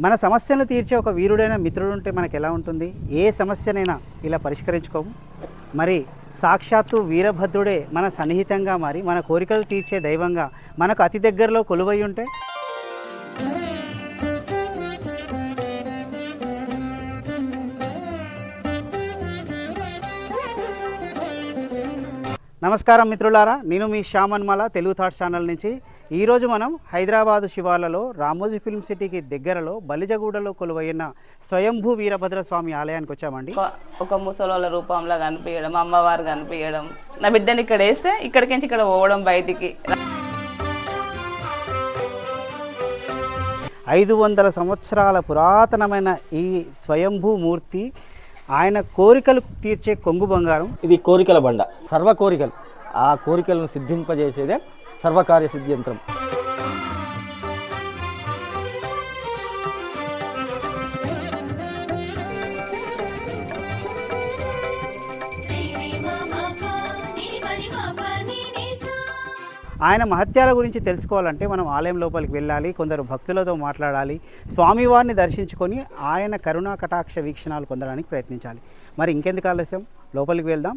మన సమస్యను తీర్చే ఒక వీరుడైన మిత్రుడు ఉంటే మనకు ఎలా ఉంటుంది? ఏ సమస్యనైనా ఇలా పరిష్కరించుకోము. మరి సాక్షాత్తు వీరభద్రుడే మన సన్నిహితంగా మారి మన కోరికలు తీర్చే దైవంగా మనకు అతి దగ్గరలో కొలువై ఉంటే నమస్కారం మిత్రులారా, నేను మీ శ్యామన్మల తెలుగు థాట్స్ ఛానల్ నుంచి. ఈరోజు మనం హైదరాబాదు శివార్లలో రామోజీ ఫిల్మ్ సిటీకి దగ్గరలో బలిజగూడలో కొలువైన స్వయంభూ వీరభద్ర స్వామి ఆలయానికి వచ్చామండి. ఒక ముసలోళ్ళ రూపంలో కనిపించడం, అమ్మవారు కనిపించడం, నా బిడ్డని ఇక్కడ వేస్తే ఇక్కడికి ఇక్కడ పోవడం బయటికి. 500 సంవత్సరాల పురాతనమైన ఈ స్వయంభూ మూర్తి ఆయన కోరికలు తీర్చే కొంగు బంగారం. ఇది కోరికల బండ, సర్వ కోరికలు, ఆ కోరికలను సిద్ధింపజేసేదే సర్వకార్య సిద్ధి యంత్రం. ఆయన మహత్యాల గురించి తెలుసుకోవాలంటే మనం ఆలయం లోపలికి వెళ్ళాలి, కొందరు భక్తులతో మాట్లాడాలి, స్వామివారిని దర్శించుకొని ఆయన కరుణా కటాక్ష వీక్షణాలు పొందడానికి ప్రయత్నించాలి. మరి ఇంకెందుకు ఆలస్యం, లోపలికి వెళ్దాం.